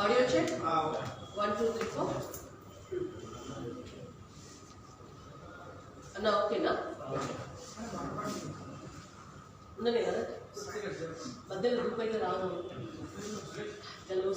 Audio check 1 2 3 4 అన్న ఓకేనా ఉన్ననే కదా మధ్యలో రూపాయిలో రాను చలో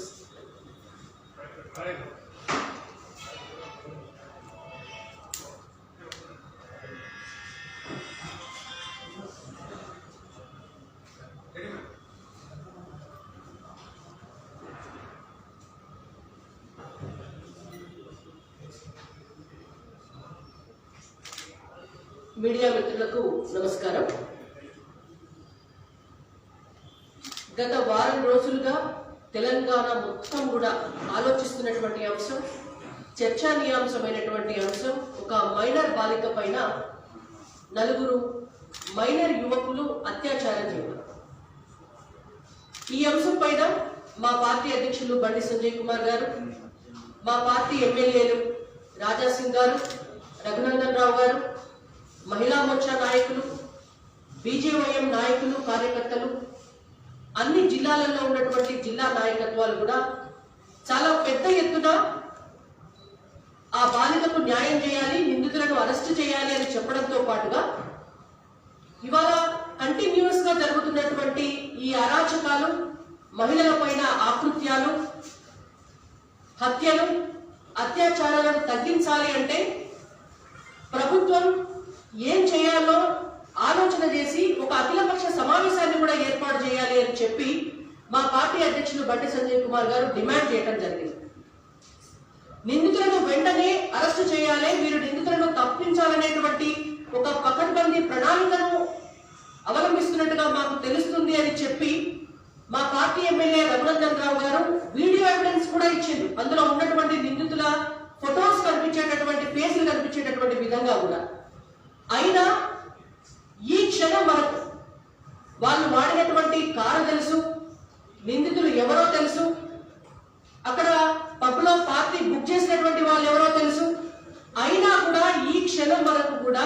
మీడియా మిత్రులకు నమస్కారం. గత వారం రోజులుగా తెలంగాణ మొత్తం కూడా ఆలోచిస్తున్నటువంటి అంశం, చర్చానీయాంశమైనటువంటి అంశం, ఒక మైనర్ బాలిక పైన 4 మైనర్ యువకులు అత్యాచారం చేయడం. ఈ అంశం పైన మా పార్టీ అధ్యక్షులు బండి సంజయ్ కుమార్ గారు, మా పార్టీ ఎమ్మెల్యేలు రాజా సింగ్ గారు, రఘునందన్ రావు గారు, మహిళా మోర్చా నాయకులు, బీజేవైఎం నాయకులు, కార్యకర్తలు, అన్ని జిల్లాలలో ఉన్నటువంటి జిల్లా నాయకత్వాలు కూడా చాలా పెద్ద ఎత్తున ఆ బాలికకు న్యాయం చేయాలి, నిందితులను అరెస్ట్ చేయాలి అని చెప్పడంతో పాటుగా ఇవాళ కంటిన్యూస్ గా జరుగుతున్నటువంటి ఈ అరాచకాలు, మహిళల పైన ఆకృత్యాలు, హత్యలు, అత్యాచారాలను తగ్గించాలి అంటే ప్రభుత్వం ఏం చేయాలో ఆలోచన చేసి ఒక అఖిలపక్ష సమావేశాన్ని కూడా ఏర్పాటు చేయాలి అని చెప్పి మా పార్టీ అధ్యక్షులు బండి సంజయ్ కుమార్ గారు డిమాండ్ చేయడం జరిగింది. నిందితులను వెంటనే అరెస్టు చేయాలి, మీరు నిందితులను తప్పించాలనేటువంటి ఒక పకడ్బందీ ప్రణాళికను అవలంబిస్తున్నట్టుగా మాకు తెలుస్తుంది అని చెప్పి మా పార్టీ ఎమ్మెల్యే రఘునందన్ రావు గారు వీడియో ఎవిడెన్స్ కూడా ఇచ్చింది. అందులో ఉన్నటువంటి నిందితుల ఫొటోస్ కనిపించేటటువంటి, ఫేసులు కనిపించేటటువంటి విధంగా కూడా. అయినా ఈ క్షణం వరకు వాళ్ళు వాడినటువంటి కారు తెలుసు, నిందితులు ఎవరో తెలుసు, అక్కడ పబ్లో పార్టీ బుక్ చేసినటువంటి వాళ్ళు ఎవరో తెలుసు. అయినా కూడా ఈ క్షణం వరకు కూడా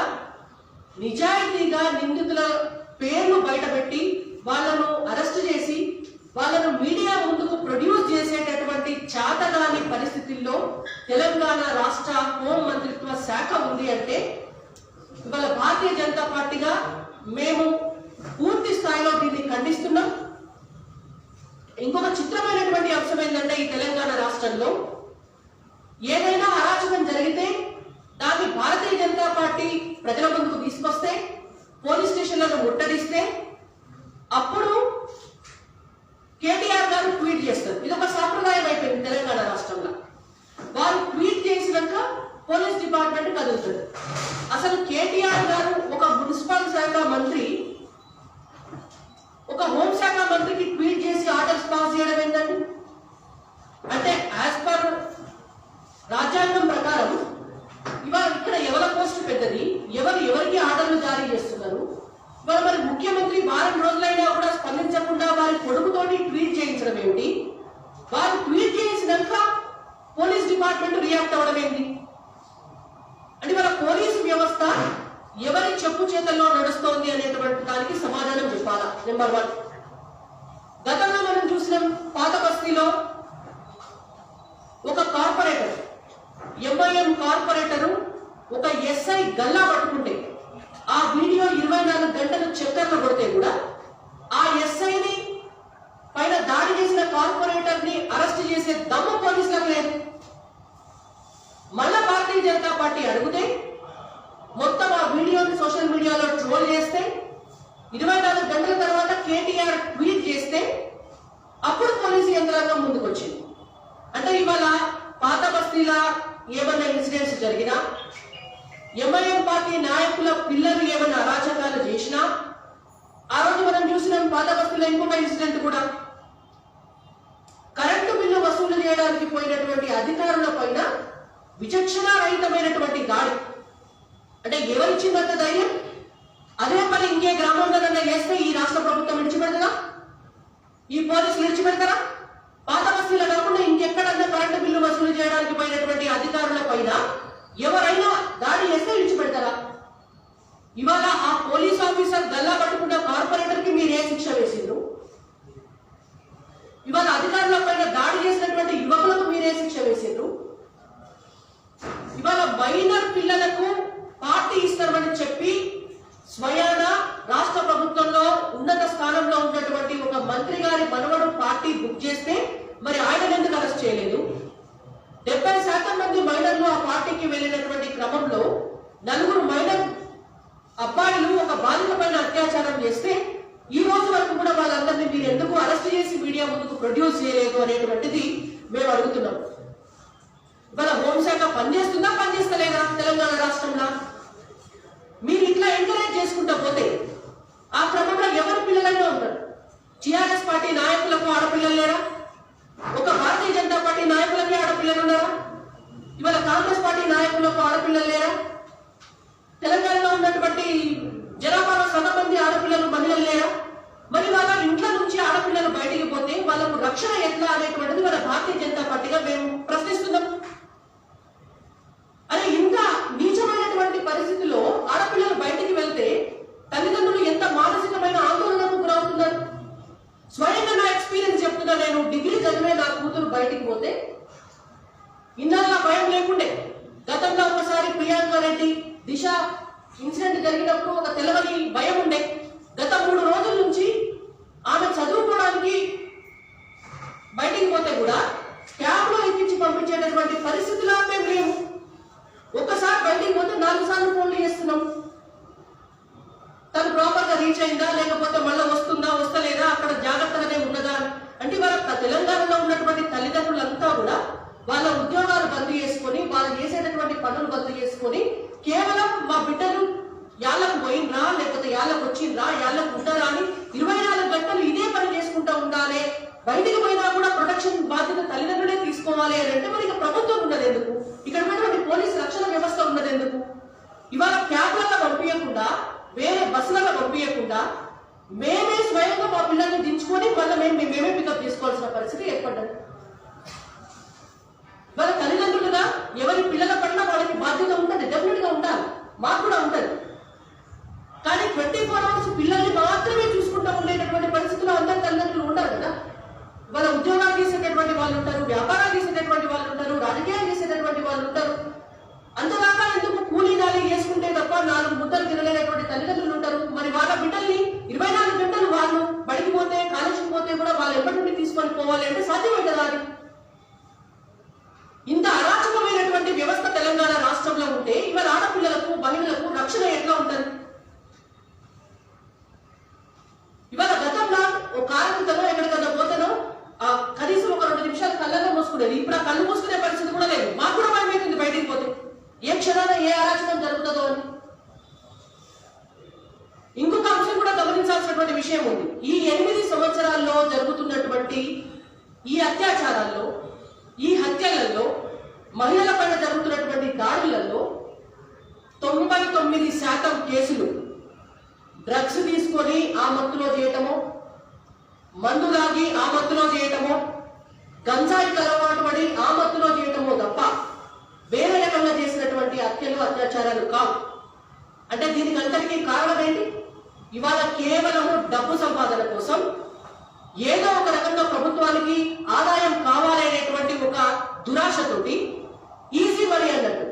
నిజాయితీగా నిందితుల పేర్లు బయటపెట్టి వాళ్ళను అరెస్ట్ చేసి వాళ్ళను మీడియా ముందుకు ప్రొడ్యూస్ చేసేటటువంటి చాతగాని పరిస్థితుల్లో తెలంగాణ రాష్ట్ర హోం మంత్రిత్వ శాఖ ఉంది అంటే ఇవాళ భారతీయ జనతా పార్టీగా మేము పూర్తి స్థాయిలో దీన్ని ఖండిస్తున్నాం. ఇంకొక చిత్రమైనటువంటి అంశం ఏంటంటే ఈ తెలంగాణ రాష్ట్రంలో ఏదైనా అరాచకం జరిగితే దాన్ని భారతీయ జనతా పార్టీ ప్రజల ముందుకు తీసుకొస్తే, పోలీస్ స్టేషన్లను ముట్టడిస్తే అప్పుడు కేటీఆర్ గారు ట్వీట్ చేస్తారు. ఇది ఒక సాంప్రదాయం అయిపోయింది తెలంగాణ రాష్ట్రంలో. వారు ట్వీట్ చేసినాక పోలీస్ డిపార్ట్మెంట్ కదులుతుంది. అసలు కేటీఆర్ గారు ఒక మున్సిపల్ శాఖ మంత్రి, ఒక హోంశాఖ మంత్రికి ట్వీట్ చేసి ఆర్డర్స్ పాస్ చేయడం ఏంటండి? అంటే యాజ్ పర్ రాజ్యాంగం ప్రకారం ఇవాళ ఇక్కడ ఎవరి పోస్ట్ పెద్దది, ఎవరికి ఆర్డర్లు జారీ చేస్తున్నారు? ఇవాళ మరి ముఖ్యమంత్రి వారం రోజులైనా కూడా స్పందించకుండా వారి కొడుకుతోటి ట్వీట్ చేయించడం ఏమిటి? వారు ట్వీట్ చేసినాక పోలీస్ డిపార్ట్మెంట్ రియాక్ట్ అవ్వడం ఏంటి? అంటే వాళ్ళ పోలీసు వ్యవస్థ ఎవరి చెప్పు చేతల్లో నడుస్తోంది అనేటువంటి దానికి సమాధానం చెప్పాలా. నెంబర్ 1. గతంలో మనం చూసినాం, పాత బస్తీలో ఒక కార్పొరేటర్, ఎంఐఎం కార్పొరేటర్ ఒక ఎస్ఐ గల్లా పట్టుకుంటే ఆ వీడియో 24 గంటలు చక్కర్లు కొడితే కూడా ఆ ఎస్ఐని పైన దాడి చేసిన కార్పొరేటర్ ని అరెస్ట్ చేసే దమ్ము పోలీసులకు లేదు. మళ్ళా భారతీయ జనతా పార్టీ అడిగితే మొత్తం ఆ వీడియోని సోషల్ మీడియాలో ట్రోల్ చేస్తే 24 గంటల తర్వాత కేటీఆర్ ట్వీట్ చేస్తే అప్పుడు పోలీసు యంత్రాంగం ముందుకు వచ్చింది. అంటే ఇవాళ పాత బస్తీలా ఏమన్నా ఇన్సిడెంట్స్ జరిగినా, ఎంఐఎం పార్టీ నాయకుల పిల్లలు ఏమైనా అరాచకాలు చేసినా, ఆ రోజు మనం చూసినాం పాత బస్తీలో ఇంకొక ఇన్సిడెంట్ కూడా, కరెంటు బిల్లు వసూలు చేయడానికి పోయినటువంటి అధికారుల పైన విచక్షణ రహితమైనటువంటి దాడి. అంటే ఎవరిచ్చిందంత ధైర్యం? అదే పని ఇంకే గ్రామంలోనన్నా చేస్తే ఈ రాష్ట్ర ప్రభుత్వం విడిచిపెడతారా? ఈ పోలీసులు విడిచిపెడతారా? పాత బస్తీలో కాకుండా ఇంకెక్కడన్నా కరెంటు బిల్లు వసూలు చేయడానికి పోయినటువంటి అధికారుల పైన ఎవరైనా దాడి చేస్తే విడిచిపెడతారా? ఇవాళ ఆ పోలీస్ ఆఫీసర్ గల్లా పట్టుకున్న కార్పొరేటర్ కి మీరు ఏ శిక్ష వేసిండ్రు? ఇదే శిక్ష వేసిండ్రు. ఇవాళ మైనర్ పిల్లలకు పార్టీ ఇస్తామని చెప్పి స్వయాన రాష్ట్ర ప్రభుత్వంలో ఉన్నత స్థానంలో ఉన్నటువంటి ఒక మంత్రి గారి మనవడు పార్టీ బుక్ చేస్తే మరి ఆయన ఎందుకు అరెస్ట్ చేయలేదు? 70% మంది మైనర్లు ఆ పార్టీకి వెళ్ళినటువంటి క్రమంలో 4 మైనర్ అబ్బాయిలు ఒక బాలిక పైన అత్యాచారం చేస్తే ఈ రోజు వరకు కూడా వాళ్ళందరినీ మీరు ఎందుకు అరెస్ట్ చేసి మీడియా ముందుకు ప్రొడ్యూస్ చేయలేదు అనేటువంటిది మేము అడుగుతున్నాం. ఇవాళ హోంశాఖ పనిచేస్తుందా, పనిచేస్తలేదా తెలంగాణ రాష్ట్రంలో? మీరు ఇట్లా ఎంకరేజ్ చేసుకుంటా పోతే ఆ క్రమంలో ఎవరి పిల్లలైనా ఉంటారు. టిఆర్ఎస్ పార్టీ నాయకులకు ఆడపిల్లలు లేరా? ఒక భారతీయ జనతా పార్టీ నాయకులకి ఆడపిల్లలు ఉన్నారా? ఇవాళ కాంగ్రెస్ పార్టీ నాయకులకు ఆడపిల్లలు లేరా? తెలంగాణలో ఉన్నటువంటి జనాభాలో సగం మంది ఆడపిల్లలు మహిళలు లేరా? మరి వాళ్ళ ఇంట్లో నుంచి ఆడపిల్లలు బయటికి పోతే వాళ్ళకు రక్షణ ఎట్లా అనేటువంటిది వాళ్ళ భారతీయ జనతా పార్టీగా మేము ప్రశ్నిస్తున్నాం. అరే ఇంత నీచమైనటువంటి పరిస్థితిలో ఆడపిల్లలు బయటికి వెళ్తే తల్లిదండ్రులు ఎంత మానసికమైన ఆందోళనకు గురవుతున్నారు. స్వయంగా నా ఎక్స్పీరియన్స్ చెప్తున్నా. నేను డిగ్రీ చదివే నా కూతురు బయటికి పోతే ఇన్నాళ్ళ భయం లేకుండే. గతంలో ఒకసారి ప్రియాంక రెడ్డి దిశ ఇన్సిడెంట్ జరిగినప్పుడు ఒక తెలవని భయం ఉండే. గత 3 రోజుల నుంచి ఆమె చదువుకోవడానికి బయటికి పోతే కూడా క్యాబ్ లో ఎక్కించి పంపించేటటువంటి పరిస్థితిలో మేము లేము. ఒక్కసారి బయటికి పోతే 4 సార్లు ఫోన్లు చేస్తున్నాం. తను ప్రాపర్ గా రీచ్ అయిందా, లేకపోతే మళ్ళీ వస్తుందా, వస్తలేదా, అక్కడ జాగ్రత్తగానే ఉన్నదా అంటే వాళ్ళ తెలంగాణలో ఉన్నటువంటి తల్లిదండ్రులంతా కూడా వాళ్ళ ఉద్యోగాలు బంద్ చేసుకొని వాళ్ళు చేసేటటువంటి పనులు బంద్ చేసుకొని కేవలం మా బిడ్డలు యాళ్ళకు పోయినరా, లేకపోతే యాళ్ళకు వచ్చిండ్రా, యాళ్ళకు ఉంటారా అని 24 గంటలు ఇదే పని చేసుకుంటా ఉండాలి. బయటికి పోయినా కూడా ప్రొటెక్షన్ బాధ్యత తల్లిదండ్రులే తీసుకోవాలి అని అంటే మరి ప్రభుత్వం ఉన్నది ఎందుకు? ఇక్కడ ఉన్నటువంటి పోలీసు రక్షణ వ్యవస్థ ఉన్నది ఎందుకు? ఇవాళ క్యాబ్లలో పంపించకుండా, వేరే బస్సులలో పంపించకుండా మేమే స్వయంగా మా పిల్లల్ని దించుకొని మళ్ళీ మేమే పికప్ చేసుకోవాల్సిన పరిస్థితి ఏర్పడ్డది. వాళ్ళ తల్లిదండ్రులుగా ఎవరి పిల్లల పట్ల వాళ్ళకి బాధ్యత ఉంటుంది, డెఫినెట్ గా ఉండాలి, మాకు కూడా ఉంటుంది. కానీ 24 అవర్స్ పిల్లల్ని మాత్రమే చూసుకుంటూ ఉండేటటువంటి పరిస్థితుల్లో అందరు తల్లిదండ్రులు ఉంటారు కదా. వాళ్ళ ఉద్యోగాలు చేసేటటువంటి వాళ్ళు ఉంటారు, వ్యాపారాలు చేసేటటువంటి వాళ్ళు ఉంటారు, రాజకీయాలు చేసేటటువంటి వాళ్ళు ఉంటారు. అంతదాకా ఎందుకు కూలీదాలి చేసుకుంటే తప్ప 4 ముద్దలు తినలేనటువంటి తల్లిదండ్రులు ఉంటారు. మరి వాళ్ళ బిడ్డల్ని 24 గంటలు వాళ్ళు బడికి పోతే, కాలేజీకి పోతే కూడా వాళ్ళు ఎప్పటి నుండి తీసుకొని పోవాలి అంటే సాధ్యమే కదా అది. ఇంత అరాచకమైనటువంటి వ్యవస్థ తెలంగాణ రాష్ట్రంలో ఉంటే ఇవాళ ఆడపిల్లలకు, మహిళలకు రక్షణ ఎట్లా ఉంటుంది? ఇవాళ గతంలో ఒక కారణంతో ఎక్కడికన్నా పోతానో కనీసం ఒక 2 నిమిషాలు కళ్ళల్లో మూసుకునేది. ఇప్పుడు ఆ కళ్ళు మూసుకునే పరిస్థితి కూడా లేదు. మాకు కూడా భయం అవుతుంది బయటికి పోతే ఏ క్షణాన ఏ అరాచకం జరుగుతుందో అని. ఇంకొక అంశం కూడా గమనించాల్సినటువంటి విషయం ఉంది. ఈ 8 సంవత్సరాల్లో జరుగుతున్నటువంటి ఈ అత్యాచారాల్లో, ఈ హత్యలలో, మహిళల పైన జరుగుతున్నటువంటి దాడులలో 99% కేసులు డ్రగ్స్ తీసుకొని ఆ మత్తులో చేయటమో, మందు లాగి ఆ మత్తులో చేయటమో, గంజాయికి అలవాటు పడి ఆ మత్తులో చేయటమో తప్ప వేరే రకంగా చేసినటువంటి హత్యలు, అత్యాచారాలు కావు. అంటే దీనికి అంతటికీ కారణం ఏంటి? ఇవాళ కేవలము డబ్బు సంపాదన కోసం ఏదో ఒక రకంగా ప్రభుత్వానికి ఆదాయం కావాలనేటువంటి ఒక దురాశతోటి ఈజీ మనీ అన్నట్టు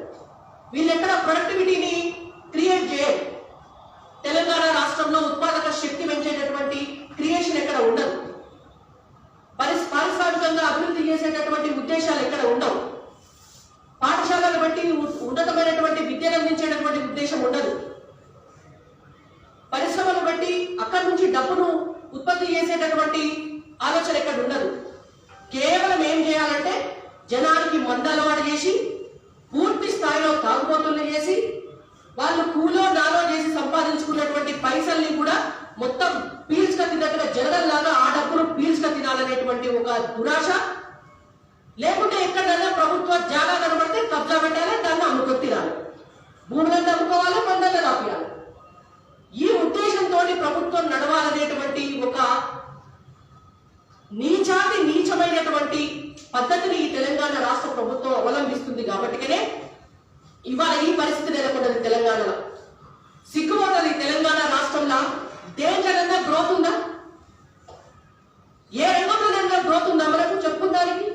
వీళ్ళెక్కడ ప్రొడక్టివిటీని క్రియేట్ చేయరు. తెలంగాణ రాష్ట్రంలో ఉత్పాదక శక్తి పెంచేటటువంటి క్రియేషన్ ఎక్కడ ఉండదు. పారిశ్రామికంగా అభివృద్ధి చేసేటటువంటి ఉద్దేశాలు ఎక్కడ ఉండవు. పాఠశాలలు బట్టి ఉన్నతమైనటువంటి విద్యను అందించేటటువంటి ఉద్దేశం ఉండదు. పరిశ్రమలు బట్టి అక్కడి నుంచి డబ్బును ఉత్పత్తి చేసేటటువంటి ఆలోచన ఎక్కడ ఉండదు. కేవలం ఏం చేయాలంటే జనానికి మందు అలవాటు చేసి, పూర్తి స్థాయిలో తాగుబోతులు చేసి, వాళ్ళు కూలో నాలో చేసి సంపాదించుకున్నటువంటి పైసల్ని కూడా మొత్తం పీల్చుక తిన్నట్టుగా జనరల్ లాగా ఆ డబ్బును పీల్చుక తినాలనేటువంటి ఒక దురాశ. లేకుంటే ఎక్కడన్నా ప్రభుత్వ జాగా కనబడితే కబ్జా పెట్టాలి, దాన్ని అమ్ముకొని తినాలి, భూములను అమ్ముకోవాలి, మందలను రాపియాలి. ఈ ఉద్దేశంతో ప్రభుత్వం నడవాలనేటువంటి ఒక నీచమైనటువంటి పద్ధతిని ఈ తెలంగాణ రాష్ట్ర ప్రభుత్వం అవలంబిస్తుంది. కాబట్టినే ఇవాళ ఈ పరిస్థితి నెలకొన్నది తెలంగాణలో. సిగ్గుపోతుంది తెలంగాణ రాష్ట్రంలో. దేనికన్నా గ్రోత్ ఉందా? ఏ రంగంలోనైనా గ్రోత్ ఉందా మనకు చెప్పుకోవడానికి?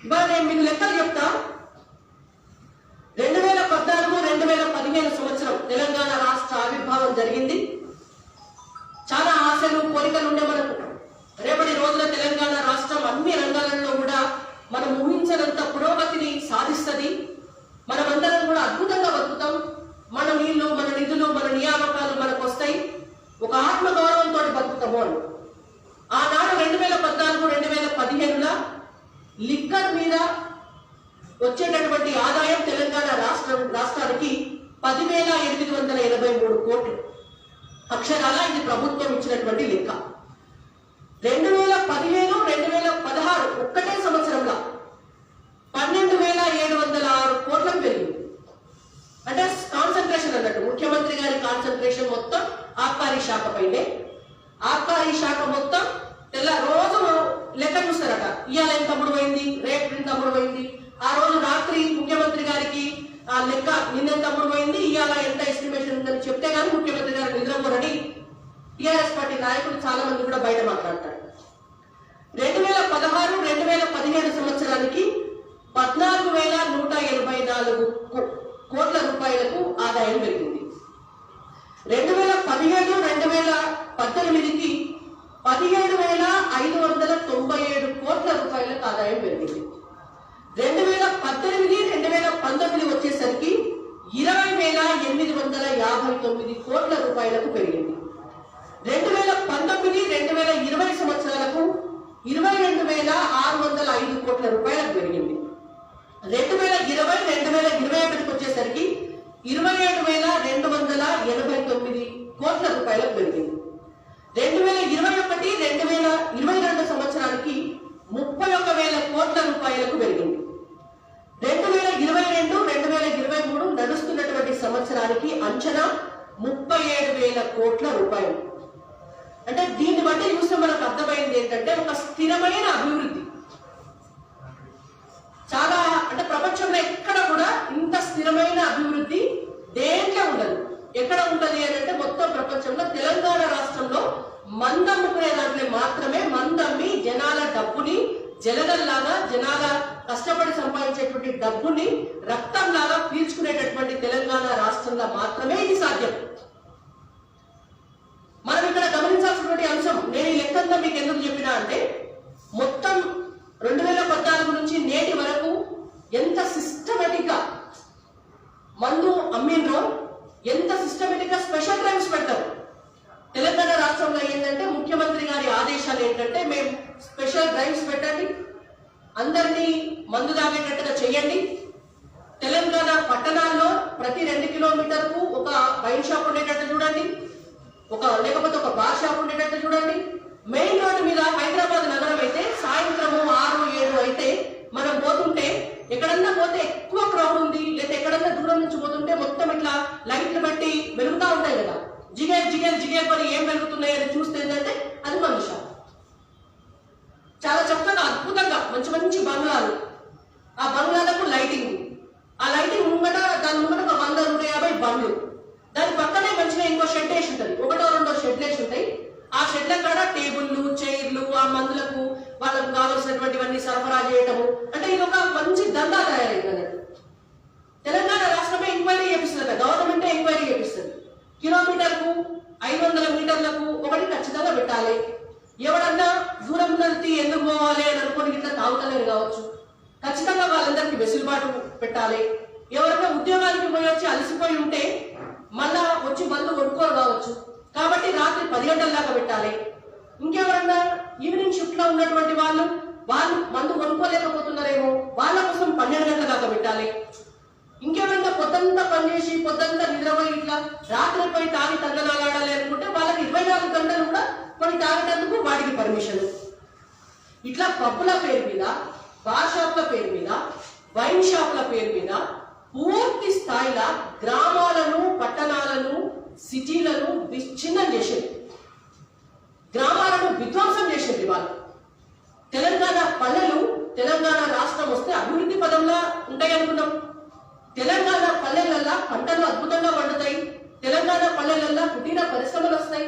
ఇవాళ నేను మీకు లెక్కలు చెప్తా. 2014-2015 సంవత్సరం తెలంగాణ రాష్ట్ర ఆవిర్భావం జరిగింది. చాలా ఆశలు కోరికలు ఉండే మనకు. రేపటి రోజున తెలంగాణ రాష్ట్రం అన్ని రంగాలలో కూడా మనం ఊహించినంత పురోగతిని సాధిస్తుంది. మనమందరం కూడా అద్భుతంగా బతుకుతాం. మన నీళ్లు, మన నిధులు, మన నియామకాలు మనకు వస్తాయి. ఒక ఆత్మగౌరవంతో బతుకుతాము అని. ఆనాడు 2014-2015 లిక్కర్ మీద వచ్చేటటువంటి ఆదాయం తెలంగాణ రాష్ట్రానికి 10,883 కోట్లు. అక్షరాల ఇది ప్రభుత్వం ఇచ్చినటువంటి లెక్క. 2015-2016 ఒక్కటే సంవత్సరంలో 12,706 కోట్లకు పెరిగింది. అంటే కాన్సన్ట్రేషన్ అన్నట్టు ముఖ్యమంత్రి గారి కాన్సన్ట్రేషన్ మొత్తం ఆబ్కారీ శాఖ పైనే. ఆబ్కారీ శాఖ మొత్తం రోజు లెక్క చూస్తారట. ఇవాళ ఎంత అమ్ముడు పోయింది, రేపు ఎంత అమ్ముడు పోయింది, ఆ రోజు రాత్రి ముఖ్యమంత్రి గారికి ఆ లెక్క నిన్నెంత అమ్ముడు పోయింది, ఇవాళ ఎంత ఎస్టిమేషన్ ఉందని చెప్తే గానీ ముఖ్యమంత్రి గారు నిద్రపోరని టీఆర్ఎస్ పార్టీ నాయకులు చాలా మంది కూడా బయట మాట్లాడతారు. 2016-2017 సంవత్సరానికి 14,184 కోట్ల రూపాయలకు ఆదాయం పెరిగింది. 2017-2018కి 17,597 కోట్ల రూపాయలకు ఆదాయం పెరిగింది. 2018-2019 వచ్చేసరికి 20,859 కోట్ల రూపాయలకు పెరిగింది. 2019-2020 సంవత్సరాలకు 22,605 కోట్ల రూపాయలకు పెరిగింది. 2020-2021 వచ్చేసరికి 27,289 కోట్ల రూపాయలకు పెరిగింది. 2021-2022 సంవత్సరానికి 31,000 కోట్ల రూపాయలకు పెరిగింది. 2022-2023 నడుస్తున్నటువంటి సంవత్సరానికి అంచనా 37,000 కోట్ల రూపాయలు. అంటే దీన్ని బట్టి చూస్తే మనకు అర్థమైంది ఏంటంటే ఒక స్థిరమైన అభివృద్ధి. చాలా అంటే ప్రపంచంలో ఎక్కడ కూడా ఇంత స్థిరమైన అభివృద్ధి దేంట్లో ఉండదు. ఎక్కడ ఉంటది అని అంటే మొత్తం ప్రపంచంలో తెలంగాణ రాష్ట్రంలో మందమ్ముకునే దాంట్లో మాత్రమే, మందమ్మి జనాల డబ్బుని జలగల్లాగా, జనాల కష్టపడి సంపాదించేటువంటి డబ్బుని రక్తంలాగా పీల్చుకునేటటువంటి తెలంగాణ రాష్ట్రంలో మాత్రమే ఇది సాధ్యం. మనం ఇక్కడ గమనించాల్సినటువంటి అంశం, నేను ఈ లెక్కంతా మీకు ఎందుకు చెప్పినా అంటే మొత్తం 2014 నుంచి నేటి వరకు ఎంత సిస్టమేటిక్ గా మందు అమ్మిండ్రో, ఎంత సిస్టమేటిక్ గా స్పెషల్ డ్రైవ్స్ పెడతారు. తెలంగాణ రాష్ట్రంలో ఏంటంటే ముఖ్యమంత్రి గారి ఆదేశాలు ఏంటంటే మేము స్పెషల్ డ్రైవ్స్ పెట్టండి, అందరినీ మందు తాగేటట్టుగా చేయండి. తెలంగాణ పట్టణాల్లో ప్రతి 2 కిలోమీటర్కు ఒక వైన్ షాప్ ఉండేటట్టు చూడండి, లేకపోతే ఒక బార్ షాప్ ఉండేటట్టు చూడండి. మెయిన్ రోడ్డు మీద హైదరాబాద్ నగరం అయితే సాయంత్రము 6-7 అయితే మనం పోతుంటే ఎక్కడన్నా పోతే ఎక్కువ క్రౌడ్ ఉంది, లేదా ఎక్కడన్నా దూరం నుంచి పోతుంటే మొత్తం ఇట్లా లైట్లు బట్టి వెలుగుతా ఉంటాయి కదా, జిగేల్ జిగేల్ జిగేల్ పని ఏం వెలుగుతున్నాయి అని చూస్తే ఏంటంటే అది మందు షాప్. చాలా చక్కగా అద్భుతంగా మంచి మంచి బంగ్లాలు, ఆ బంగ్లాలకు లైటింగ్, ఆ లైటింగ్ ముంగట దాని ముంగట ఒక 100-150 బండ్లు, దాని పక్కనే మంచిగా ఇంకో షెడ్ వేసి ఉంటుంది, 1-2 షెడ్లు వేసి ఉంటాయి. ఆ షెడ్ల కాడ టేబుల్లు, చైర్లు, ఆ మందులకు వాళ్ళకు కావాల్సినటువంటివన్నీ సరఫరా చేయటము. అంటే ఇది ఒక మంచి దందా తయారైంది అన్నట్టు. తెలంగాణ రాష్ట్రమే ఎంక్వైరీ చేపిస్తుంది, గవర్నమెంటే ఎంక్వైరీ చేపిస్తుంది. కిలోమీటర్కు 500 మీటర్లకు ఒకటి ఖచ్చితంగా పెట్టాలి. ఎవడన్నా దూరం నుంచి ఎందుకు పోవాలి అని అనుకుని ఇట్లా తాగుతలేరు కావచ్చు, ఖచ్చితంగా వాళ్ళందరికీ వెసులుబాటు పెట్టాలి. ఎవరైనా ఉద్యోగానికి పోయి వచ్చి అలసిపోయి ఉంటే మళ్ళా వచ్చి మందు కొనుక్కోరు కావచ్చు, కాబట్టి రాత్రి 10 గంటల దాకా పెట్టాలి. ఇంకెవరన్నా ఈవినింగ్ షిఫ్ట్ లో ఉన్నటువంటి వాళ్ళు మందు కొనుక్కోలేకపోతున్నారేమో, వాళ్ళ కోసం 12 గంటల దాకా పెట్టాలి. ఇంకెవరన్నా పొద్దంతా పనిచేసి పొద్దంతా నిద్రపోయి ఇట్లా రాత్రి పోయి తాగి తందనాలాడాలి అనుకుంటే వాళ్ళకి 24 గంటలు కూడా కొన్ని తాగేటందుకు వాటికి పర్మిషన్. ఇట్లా పబ్బుల పేరు మీద, బార్ షాప్ల పేరు మీద, వైన్ షాప్ల పేరు మీద పూర్తి స్థాయిలో గ్రామాలను, పట్టణాలను, సిటీలను విచ్ఛిన్నం చేసింది, గ్రామాలను విధ్వంసం చేసింది వాళ్ళు. తెలంగాణ పల్లెలు, తెలంగాణ రాష్ట్రం వస్తే అభివృద్ధి పదంలో ఉంటాయి అనుకున్నాం. తెలంగాణ పల్లెలల్లా పంటలు అద్భుతంగా పండుతాయి, తెలంగాణ పల్లెలల్లా కుటీర పరిశ్రమలు వస్తాయి,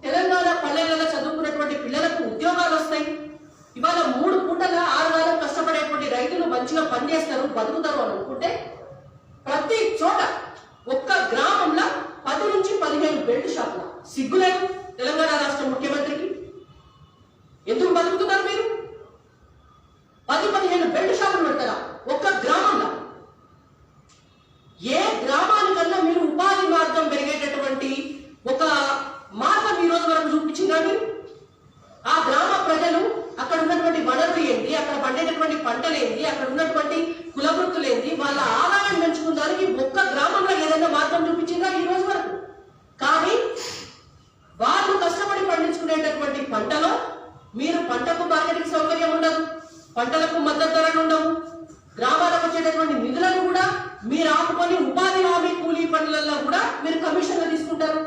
తెలంగాణ పల్లెలలో చదువుకున్నటువంటి పిల్లలకు ఉద్యోగాలు వస్తాయి. ఇవాళ 3 పూటల 6 కాలం కష్టపడేటువంటి రైతు మంచిగా పనిచేస్తారు, బతుకుతారు అని అనుకుంటే ప్రతి చోట ఒక్క గ్రామంలో 10 నుంచి 15 బెల్ట్ షాపులు. సిగ్గులేదు తెలంగాణ రాష్ట్ర ముఖ్యమంత్రికి? ఎందుకు బతుకుతున్నారు మీరు? 10-15 బెల్ట్ షాపులు పెడతారా ఒక్క గ్రామంలో? ఏ గ్రామానికన్నా మీరు ఉపాధి మార్గం పెరిగేటటువంటి ఒక మార్గం ఈ రోజు వరకు చూపించిందా మీరు? ఆ గ్రామ ప్రజలు అక్కడ ఉన్నటువంటి వనరులు ఏంటి, అక్కడ పండేటటువంటి పంటలు ఏంటి, అక్కడ ఉన్నటువంటి కులవృత్తులు ఏంటి, వాళ్ళ ఆదాయం పెంచుకున్నానికి ఒక్క గ్రామంలో ఏదైనా మార్గం చూపించిందా ఈ రోజు వరకు? కానీ వాళ్ళు కష్టపడి పండించుకునేటటువంటి పంటలో మీరు పంటకు మార్కెటింగ్ సౌకర్యం ఉండదు, పంటలకు మద్దతు ధరలు ఉండవు, గ్రామాలకు వచ్చేటటువంటి నిధులను కూడా మీరు ఆపుకొని ఉపాధి హామీ కూలీ పనులలో కూడా మీరు కమిషన్లు తీసుకుంటారు.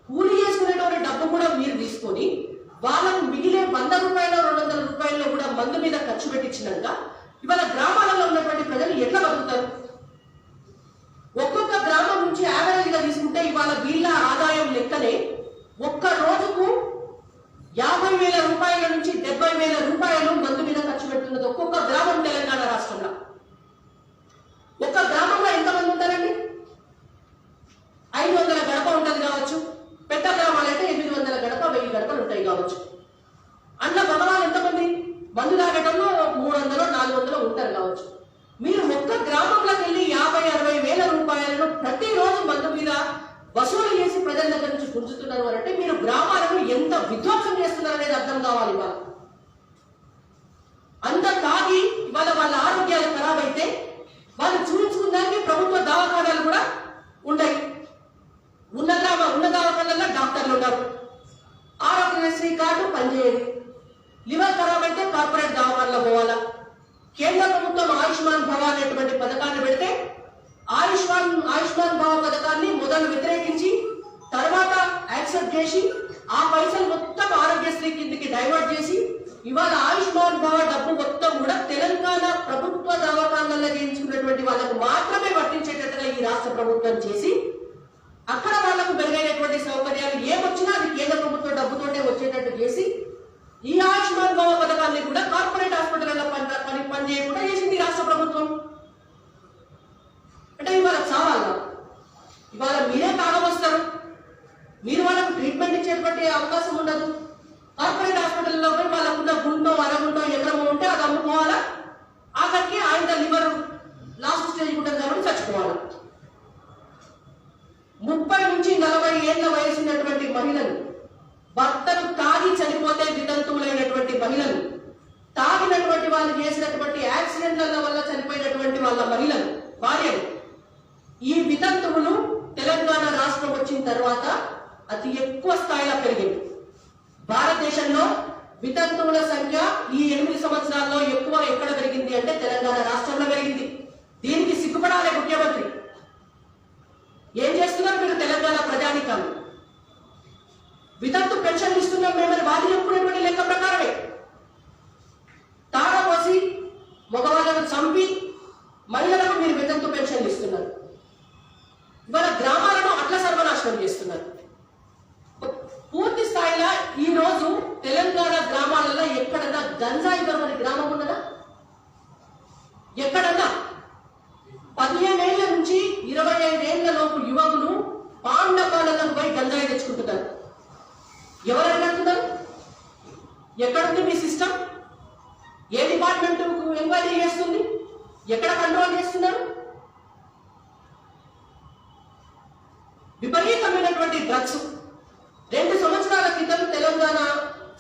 కూలీ చేసుకునేటువంటి డబ్బు కూడా మీరు తీసుకొని వాళ్ళకు మిగిలే 100 రూపాయలు 200 రూపాయలు కూడా మందు మీద ఖర్చు పెట్టించినాక ఇవాళ గ్రామాలలో ఉన్నటువంటి ప్రజలు ఎట్లా బతుకుతారు? ఒక్కొక్క గ్రామం నుంచి యావరేజ్ గా తీసుకుంటే ఇవాళ వీళ్ళ ఆదాయం లెక్కనే ఒక్క రోజుకు 50,000 రూపాయల నుంచి 70,000 రూపాయలు మందు మీద ఖర్చు పెడుతున్నది ఒక్కొక్క గ్రామం తెలంగాణ రాష్ట్రంలో. ఒక్క గ్రామంలో ఎంతమంది ఉంటారండి? 500 గడప ఉంటుంది కావచ్చు, పెద్ద గ్రామాలైతే 800 గడప 1000 గడపలు ఉంటాయి కావచ్చు. అన్న భగవాన్ ఎంతమంది మందు తాగటంలో 300-400 ఉంటారు కావచ్చు. మీరు ఒక్క గ్రామంలోకి వెళ్ళి 50-60 వేల రూపాయలను ప్రతిరోజు మందు మీద వసూలు చేసి ప్రజల దగ్గర నుంచి గుంజుతున్నారు అంటే మీరు గ్రామాలను ఎంత విధ్వంసం చేస్తున్నారు అనేది అర్థం కావాలి. ఇవాళ అంత తాగి ఇవాళ వాళ్ళ ఆరోగ్యాలు ఖరాబ్ అయితే వాళ్ళు చూపించుకున్నానికి ప్రభుత్వ దవాఖానాలు కూడా ఉంటాయి. ఉన్న దవాఖానాల్లో డాక్టర్లు ఉన్నారు, ఆరోగ్యశ్రీ కార్డు పనిచేయదు, లివర్ ఖరాబ్ అయితే కార్పొరేట్ దవాఖానలో పోవాలా. కేంద్ర ప్రభుత్వం ఆయుష్మాన్ భవ అనేటువంటి పథకాన్ని పెడితే ఆయుష్మాన్ భవ పథకాన్ని మొదలు వ్యతిరేకించి తర్వాత యాక్సెప్ట్ చేసి ఆ పైసలు మొత్తం ఆరోగ్యశ్రీ కిందకి డైవర్ట్ చేసి ఇవాళ ఆయుష్మాన్ భవ డబ్బు మొత్తం కూడా తెలంగాణ ప్రభుత్వ దవాఖానాల్లో చేయించుకున్నటువంటి వాళ్ళకు మాత్రమే వర్తించేటట్టుగా ఈ రాష్ట్ర ప్రభుత్వం చేసి అక్కడ వాళ్లకు మెరుగైనటువంటి సౌకర్యాలు ఏమొచ్చినా అది కేంద్ర ప్రభుత్వ డబ్బుతోనే వచ్చేటట్టు చేసి ఈ ఆయుష్మాన్ భవ పథకాన్ని కూడా కార్పొరేట్ హాస్పిటల్లో పనిచేయకుండా చేసింది రాష్ట్ర ప్రభుత్వం. అంటే ఇవాళ చావాలా? ఇవాళ మీరే తాగవస్తారు, మీరు వాళ్ళకు ట్రీట్మెంట్ ఇచ్చేటువంటి అవకాశం ఉండదు. కార్పొరేట్ హాస్పిటల్లో పోయి వాళ్ళకున్న గుంటో అరగుంటో ఎకరమో ఉంటే అది అమ్ముకోవాలా, ఆఖరికి ఆయన లివర్ లాస్ట్ స్టేజ్ ఉంటుంది కాబట్టి చచ్చిపోవాలి. 30 నుంచి 40 ఏళ్ల వయసున్నటువంటి మహిళలు, భర్తలు తాగి చనిపోతే వితంతువులైనటువంటి మహిళలు, తాగినటువంటి వాళ్ళు చేసినటువంటి యాక్సిడెంట్ల వల్ల చనిపోయినటువంటి వాళ్ళ మహిళలు భార్యలు, ఈ వితంతువులు తెలంగాణ రాష్ట్రం వచ్చిన తర్వాత అతి ఎక్కువ స్థాయిలో పెరిగింది. భారతదేశంలో వితంతువుల సంఖ్య ఈ 8 సంవత్సరాల్లో ఎక్కువ ఎక్కడ పెరిగింది అంటే తెలంగాణ రాష్ట్రంలో పెరిగింది. దీనికి సిగ్గుపడాలి ముఖ్యమంత్రి. ఏం చేస్తున్నారు మీరు తెలంగాణ ప్రజానీకాలు? వితంతు పెన్షన్ ఇస్తున్నాం మేమని వాళ్ళు చెప్పుకునేటువంటి లెక్క ప్రకారమే తాగపోసి మగవాళ్ళను చంపి మహిళలకు మీరు వితంతు పెన్షన్లు ఇస్తున్నారు. ఇవాళ గ్రామాలను అట్లా సర్వనాశనం చేస్తున్నారు. పూర్తి స్థాయిలో ఈ రోజు తెలంగాణ గ్రామాలలో ఎక్కడన్నా గంజాయి దొరకని గ్రామం ఉన్నదా? ఎక్కడన్నా 15 ఏళ్ల నుంచి 25 ఏళ్ల లోపు యువకులు పాండపాలకు పోయి గంజాయి తెచ్చుకుంటున్నారు. ఎవరు అడుగుతున్నారు? ఎక్కడుంది మీ సిస్టమ్? ఏ డిపార్ట్మెంట్ ఎంక్వైరీ చేస్తుంది? ఎక్కడ కంట్రోల్ చేస్తున్నారు? విపరీతమైనటువంటి డ్రగ్స్. 2 సంవత్సరాల క్రితం తెలంగాణ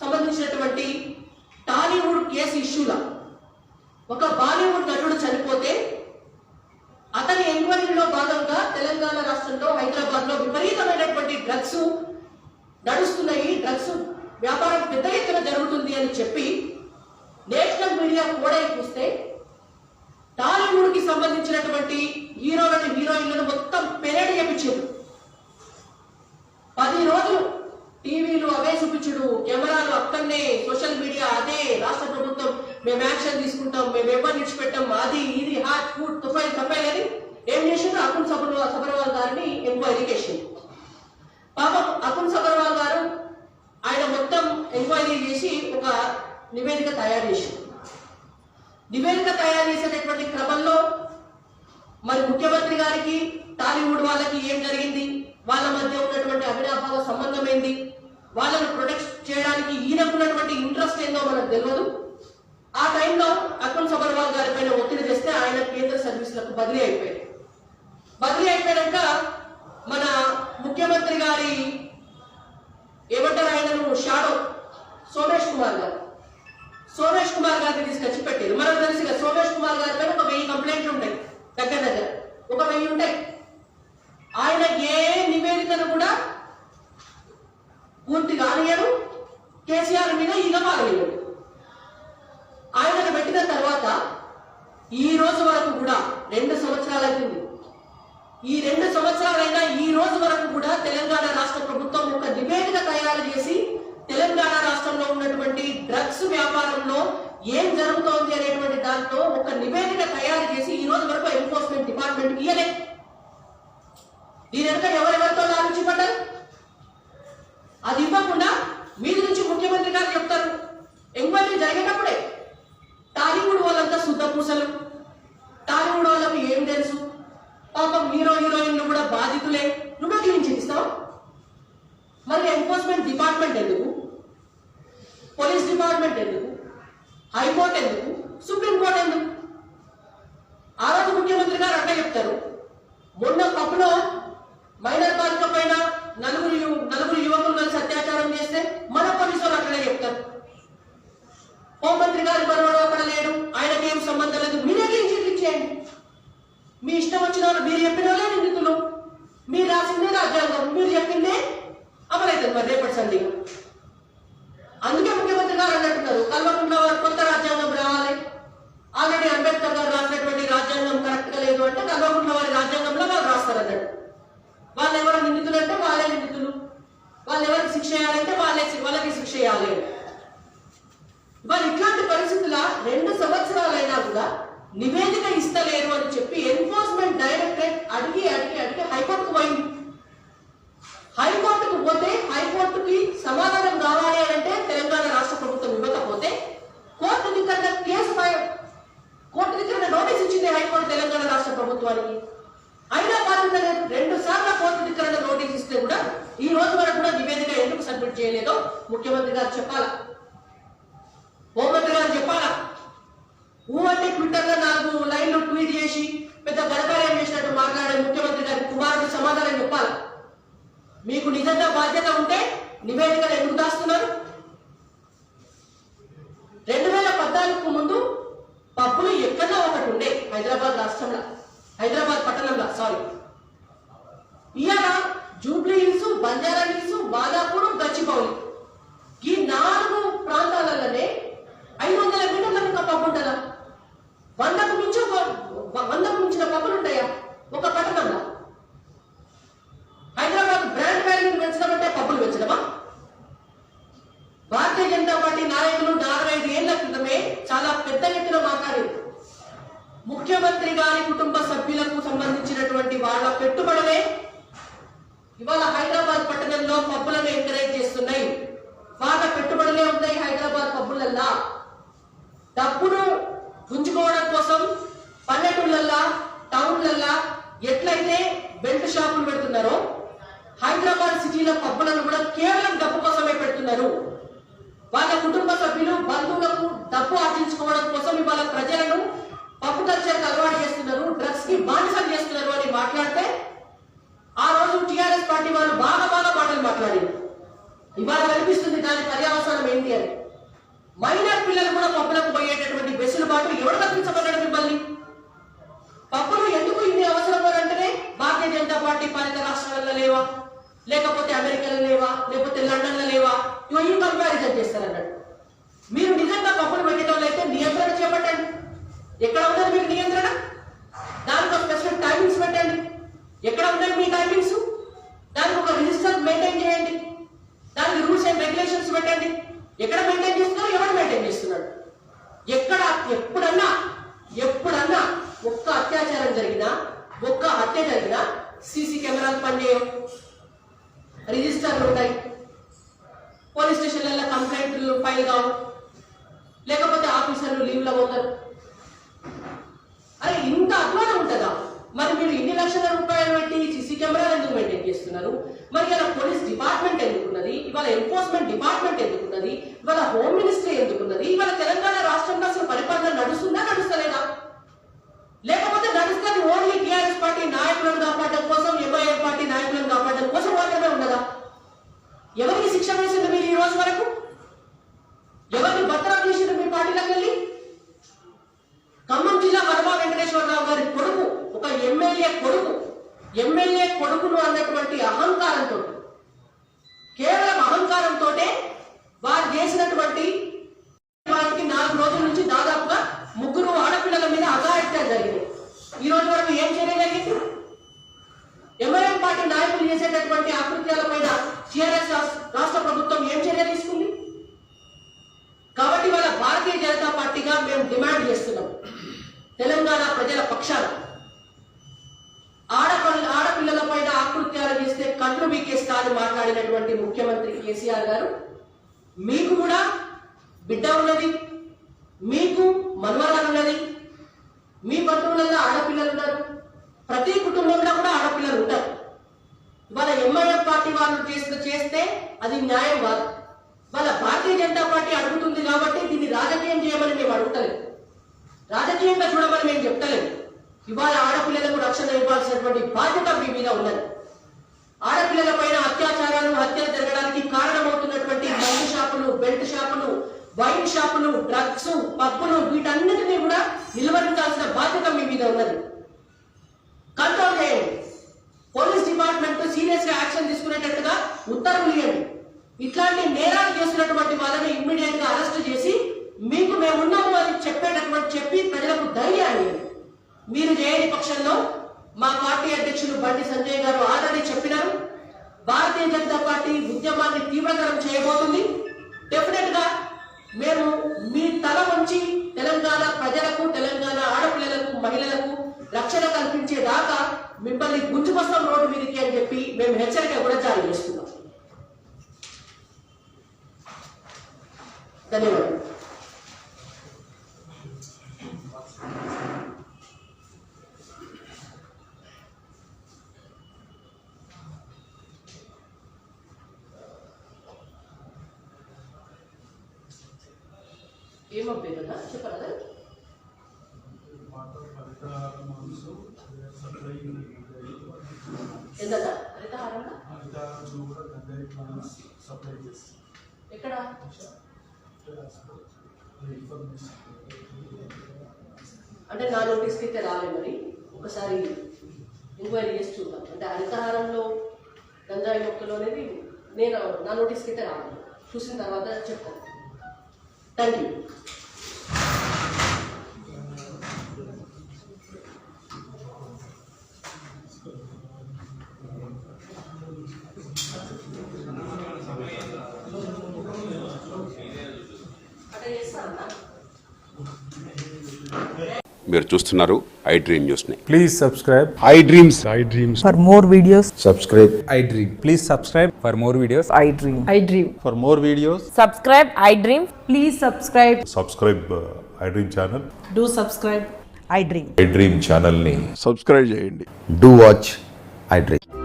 సంబంధించినటువంటి టాలీవుడ్ కేసు ఇష్యూలో ఒక బాలీవుడ్ నటుడు చనిపోతే అతని ఎంక్వైరీలో భాగంగా తెలంగాణ రాష్ట్రంలో హైదరాబాద్ లో విపరీతమైనటువంటి డ్రగ్స్ నడుస్తున్నాయి, డ్రగ్స్ వ్యాపారం పెద్ద ఎత్తున జరుగుతుంది అని చెప్పి నేషనల్ మీడియా కూడా చూస్తే టాలీవుడ్ కి సంబంధించినటువంటి హీరోలను హీరోయిన్లను మొత్తం పెరేడ్ చేయించారు. 10 రోజులు టీవీలు అవే చూపించుడు, కెమెరాలు అక్కడనే, సోషల్ మీడియా అదే, రాష్ట్ర ప్రభుత్వం మేము యాక్షన్ తీసుకుంటాం, మేము ఎవరిని విడిచిపెట్టాం, అది ఇది హాట్ ఫుడ్ తుఫైల్ అని ఏం చేసిండ్రు? అకున్ సబర్వాల్ గారిని ఎంక్వైరీ చేసింది. పాపం అకున్ సబర్వాల్ గారు ఆయన మొత్తం ఎంక్వైరీ చేసి ఒక నివేదిక తయారు చేసింది. నివేదిక తయారు చేసేటటువంటి క్రమంలో మరి ముఖ్యమంత్రి గారికి టాలీవుడ్ వాళ్ళకి ఏం జరిగింది, వాళ్ళ మధ్య ఉన్నటువంటి అవినాభావ సంబంధం ఏంది, వాళ్ళను ప్రొటెక్ట్ చేయడానికి ఈయనకున్నటువంటి ఇంట్రెస్ట్ ఏందో మనకు తెలియదు. ఆ టైంలో అకున్ సబర్వాల్ గారి పైన ఒత్తిడి చేస్తే ఆయన కేంద్ర సర్వీసులకు బదిలీ అయిపోయారు. బదిలీ అయిపోయాక మన ముఖ్యమంత్రి గారి ఏమంటారు ఆయనను షాడో సోమేష్ కుమార్ గారిని తీసుకొచ్చి పెట్టారు. మనకు తెలిసిగా సోమేష్ కుమార్ గారి పైన 1000 కంప్లైంట్లు ఉంటాయి, దగ్గర 1000 ఉంటాయి. ఆయన ఏ నివేదికను కూడా పూర్తిగా ఆనియరు, కేసీఆర్ మీద ఈగ మారలేదు. ఆయనను పెట్టిన తర్వాత ఈ రోజు వరకు కూడా 2 సంవత్సరాలు అవుతుంది. ఈ 2 సంవత్సరాలైనా ఈ రోజు వరకు కూడా తెలంగాణ రాష్ట్ర ప్రభుత్వం ఒక నివేదిక తయారు చేసి తెలంగాణ రాష్ట్రంలో ఉన్నటువంటి డ్రగ్స్ వ్యాపారంలో ఏం జరుగుతోంది అనేటువంటి దాంట్లో ఒక నివేదిక తయారు చేసి ఈ రోజు వరకు ఎన్ఫోర్స్మెంట్ డిపార్ట్మెంట్ ఇయ్యలే. దీని వెనుక ఎవరెవరితో ఆలోచించబడ్డారు? అది ఇవ్వకుండా మీది నుంచి ముఖ్యమంత్రి గారు చెప్తారు ఎంక్వైరీ జరిగేటప్పుడే టాలీవుడ్ వాళ్ళంతా శుద్ధ పూసలు, టాలీవుడ్ వాళ్ళకు ఏం తెలుసు, పాపం హీరోయిన్లు కూడా బాధితులే, నువ్వే క్లీన్ చేయిస్తావు. మరి ఎన్ఫోర్స్మెంట్ డిపార్ట్మెంట్ ఎందుకు, పోలీస్ డిపార్ట్మెంట్ ఎందుకు, హైకోర్టు ఎందుకు, సుప్రీంకోర్టు ఎందుకు? ఆ రోజు ముఖ్యమంత్రి గారు అట్లా చెప్తారు. మొన్న పప్పులో మైనర్ బాలిక పైన నలుగురు యువకులు కలిసి అత్యాచారం చేస్తే మన పోలీసులు అక్కడే చెప్తారు. హోంమంత్రి గారు మనవాడు అక్కడ లేడు, ఆయనకి ఏం సంబంధం లేదు, మీరే క్లీన్ చీట్లు ఇచ్చేయండి. మీ ఇష్టం వచ్చిన వాళ్ళు మీరు చెప్పిన వాళ్ళే నిందితులు, మీరు రాసిందే రాజ్యాంగం, మీరు చెప్పిందే అమలవుతుంది మరి రేపటి సంధిగా. అందుకే ముఖ్యమంత్రి గారు అన్నట్టున్నారు కల్వకుండా కొత్త రాజ్యాంగం రావాలి. ఆల్రెడీ అంబేద్కర్ గారు రాసినటువంటి రాజ్యాంగం కరెక్ట్ గా లేదు అంటే కల్వకుండా వారి రాజ్యాంగంలో వాళ్ళు రాస్తారు అన్నట్టు. వాళ్ళు ఎవరు నిందితులు అంటే వాళ్ళే నిందితులు, వాళ్ళు ఎవరికి శిక్ష చేయాలంటే వాళ్ళకి శిక్ష చేయాలి. మరి ఇట్లాంటి పరిస్థితుల 2 సంవత్సరాలైనా కూడా నివేదిక ఇస్తలేరు అని చెప్పి ఎన్ఫోర్స్మెంట్ డైరెక్టరేట్ అడిగి హైకోర్టుకు పోయింది. హైకోర్టుకు పోతే హైకోర్టుకి సమాధానం కావాలి అంటే తెలంగాణ రాష్ట్ర ప్రభుత్వం ఇవ్వకపోతే కోర్టు దగ్గర నోటీస్ ఇచ్చింది హైకోర్టు తెలంగాణ రాష్ట్ర ప్రభుత్వానికి. అయినా బాధ్యత 2 సార్లు కోర్టు దగ్గర నోటీస్ ఇస్తే కూడా ఈ రోజు వరకు కూడా నివేదిక ఎందుకు సబ్మిట్ చేయలేదో ముఖ్యమంత్రి గారు చెప్పాలా, హోంమంత్రి గారు చెప్పాలా. అంటే ట్విట్టర్ లో 4 లైన్లు ట్వీట్ చేసి పెద్ద గడపాలయం చేసినట్టు మాట్లాడే ముఖ్యమంత్రి గారి కుమారుడు సమాధానం చెప్పాలి. మీకు నిజంగా బాధ్యత ఉంటే నివేదికలు ఎందుకు దాస్తున్నారు? 2014కు ముందు పబ్బులు ఎక్కడో ఒకటి ఉండే హైదరాబాద్ పట్టణంలో ఇవాళ Jubilee hills, Banjara hills, Balapur, Gachibowli ఈ 4 ప్రాంతాలలోనే 500 మీటర్లకు ఒక పబ్బు ఉంటుందా? 100కు మించిన పబ్బులు ఉంటాయా ఒక పట్టణంలో? హైదరాబాద్ బ్రాండ్ వాల్యూని పెంచడమంటే పబ్బులు పెంచడమా? భారతీయ జనతా పార్టీ నాయకులు 45 ఏళ్ల క్రితమే చాలా పెద్ద ఎత్తున మాట్లాడారు. ముఖ్యమంత్రి గారి కుటుంబ సభ్యులకు సంబంధించినటువంటి వాళ్ళ పెట్టుబడులే ఇవాళ హైదరాబాద్ పట్టణంలో పబ్బులను ఎంకరేజ్ చేస్తున్నాయి. వాళ్ళ పెట్టుబడులే ఉన్నాయి హైదరాబాద్ పబ్బులల్లా. డబ్బును గుంజుకోవడం కోసం పల్లెటూళ్ళల్లా, టౌన్లల్లా ఎట్లయితే బెల్ట్ షాపులు పెడుతున్నారో హైదరాబాద్ సిటీలో పబ్బులను కూడా కేవలం డబ్బు కోసమే పెడుతున్నారు. వాళ్ళ కుటుంబ సభ్యులు, బంధువులకు డబ్బు ఆర్జించుకోవడం కోసం ఇవాళ ప్రజలను పప్పు కల్చర్కి అలవాటు చేస్తున్నారు, డ్రగ్స్ కి బానిసలు చేస్తున్నారు అని మాట్లాడితే ఆ రోజు టీఆర్ఎస్ పార్టీ వాళ్ళు బాగా మాటలు మాట్లాడారు. ఇవాళ కనిపిస్తుంది దాని పర్యవసానం ఏంటి అని. మైనర్ పిల్లలు కూడా పప్పులకు పోయేటటువంటి వెసులుబాటు ఎవరు కల్పించబడ్డాడు మిమ్మల్ని? పప్పులు ఎందుకు ఇన్ని అవసరం అంటేనే భారతీయ జనతా పార్టీ పాలిత రాష్ట్రాలలో లేవా, లేకపోతే అమెరికాలో లేవా, లేకపోతే లండన్ లో లేవా? ఈ కంపారిజన్ చేస్తారన్నాడు. మీరు నిజంగా పప్పులు పెట్టేటోళ్ళైతే నియంత్రణ చేపట్టండి. ఎక్కడ ఉన్నది మీకు నియంత్రణ? దానికి ఒక స్పెసిఫిక్ టైమింగ్స్ పెట్టండి. ఎక్కడ ఉన్నాయి మీ టైమింగ్స్? దానికి ఒక రిజిస్టర్ మెయింటైన్ చేయండి. దానికి రూల్స్ అండ్ రెగ్యులేషన్స్ పెట్టండి. ఎక్కడ మెయింటైన్ చేస్తున్నారు, ఎవరు మెయింటైన్ చేస్తున్నాడు? ఎక్కడ ఎప్పుడన్నా ఒక్క అత్యాచారం జరిగినా, ఒక్క హత్య జరిగినా సీసీ కెమెరాలు పనిచేయవు, రిజిస్టర్లు ఉంటాయి, పోలీస్ స్టేషన్లలో కంప్లైంట్లు ఫైల్ కావు, లేకపోతే ఆఫీసర్లు లీవ్లో పోతారు, మీరు ఇన్ని లక్షల రూపాయలు పెట్టి సీసీ కెమెరాలు ఎందుకు మెయింటైన్ చేస్తున్నారు? మరి ఇలా పోలీస్ డిపార్ట్మెంట్ ఎందుకున్నది? ఇవాళ ఎన్ఫోర్స్మెంట్ డిపార్ట్మెంట్ ఎందుకున్నది? ఇవాళ హోమ్ మినిస్ట్రీ ఎందుకున్నది? ఇవాళ తెలంగాణ రాష్ట్రంలో అసలు పరిపాలన నడుస్తుందా, నడుస్తలేదా? లేకపోతే నడుస్తుంది ఓన్లీ టీఆర్ఎస్ పార్టీ నాయకులను కాపాడడం కోసం, ఎంఐఎం పార్టీ నాయకులను కాపాడడం కోసం మాత్రమే ఉన్నదా? ఎవరికి శిక్ష వేసింది మీరు ఈ రోజు వరకు? ఎవరిని భద్రం చేసింది మీ పార్టీలోకి వెళ్ళి? ఖమ్మం జిల్లా వర్మ వెంకటేశ్వరరావు గారి కొడుకు, ఒక ఎమ్మెల్యే కొడుకును అన్నటువంటి అహంకారంతో, కేవలం అహంకారంతో వారు చేసినటువంటి వారికి 4 రోజుల నుంచి దాదాపుగా 3 ఆడపిల్లల మీద అఘాయిత్యాలు జరిగింది. ఈ రోజు వరకు ఏం చర్య జరిగింది? ఎంఐఎం పార్టీ నాయకులు చేసేటటువంటి ఆకృత్యాలపైన టీఆర్ఎస్ రాష్ట్ర ప్రభుత్వం ఏం చర్య తీసుకుంది? కాబట్టి వాళ్ళ భారతీయ జనతా పార్టీగా మేము డిమాండ్ చేస్తున్నాం, తెలంగాణ ప్రజల పక్షాన ఆడపిల్లల పైన ఆకృత్యాలు చేస్తే కళ్ళు వీకేస్తా అని మాట్లాడినటువంటి ముఖ్యమంత్రి కేసీఆర్ గారు, మీకు కూడా బిడ్డ ఉన్నది, మీకు మనవరాలు ఉన్నది, మీ బంధువులలో ఆడపిల్లలు ఉన్నారు, ప్రతి కుటుంబంలో కూడా ఆడపిల్లలు ఉంటారు. వాళ్ళ ఎంఐఎం పార్టీ వాళ్ళు చేస్తే అది న్యాయం కాదు. వాళ్ళ భారతీయ జనతా పార్టీ అడుగుతుంది కాబట్టి దీన్ని రాజకీయం చేయమని మేము అడుగుతలేదు, రాజకీయంగా చూడమని మేము చెప్తలేదు. ఇవాళ ఆడపిల్లలకు రక్షణ ఇవ్వాల్సినటువంటి బాధ్యత మీ మీద ఉన్నది. ఆడపిల్లల పైన అత్యాచారాలు, హత్యలు జరగడానికి కారణమవుతున్నటువంటి మందు షాపులు, బెల్ట్ షాపులు, వైన్ షాపులు, డ్రగ్స్, పబ్బులు, వీటన్నిటినీ కూడా నిలువరించాల్సిన బాధ్యత మీ మీద ఉన్నది. కంట్రోల్ చేయండి. పోలీస్ డిపార్ట్మెంట్ సీరియస్ గా యాక్షన్ తీసుకునేటట్టుగా ఉత్తర్వులు ఇవ్వండి. ఇట్లాంటి నేరాలు చేసినటువంటి వాళ్ళని ఇమ్మీడియట్ గా అరెస్ట్ చేసి మీకు మేమున్నాము అని చెప్పి ప్రజలకు ధైర్యాన్ని మీరు చేయని పక్షంలో మా పార్టీ అధ్యక్షులు బండి సంజయ్ గారు ఆల్రెడీ చెప్పినారు, భారతీయ జనతా పార్టీ ఉద్యమాన్ని తీవ్రతరం చేయబోతుంది. డెఫినెట్ గా మేము మీ తల వంచి తెలంగాణ ప్రజలకు, తెలంగాణ ఆడపిల్లలకు, మహిళలకు రక్షణ కల్పించేదాకా మిమ్మల్ని గుంజుకొస్తాం రోడ్డు మీదకి అని చెప్పి మేము హెచ్చరిక కూడా జారీ చేస్తున్నాం. ధన్యవాదాలు. ఏమబ్బేదన్నా చెప్పరా? ఏందన్నా హరితహారంగా ఎక్కడ? అంటే నా నోటీస్కి అయితే రాలే, మరి ఒకసారి ఎంక్వైరీ చేసి చూద్దాం. అంటే హరితహారంలో గంజాయి మొక్కలు అనేది నేను నా నోటీస్కి అయితే రాలేదు, చూసిన తర్వాత చెప్తాను. Thank you. మీరు చూస్తున్నారు ఐ డ్రీమ్ న్యూస్ ని. Please subscribe I dreams. For more videos, subscribe I dream. Please subscribe for more videos. I dream. I dream. For more videos, Subscribe, I dream. Please subscribe. Subscribe I dream channel. Do subscribe. I dream. I dream ఛానల్ని subscribe చేయండి. Do watch I dream.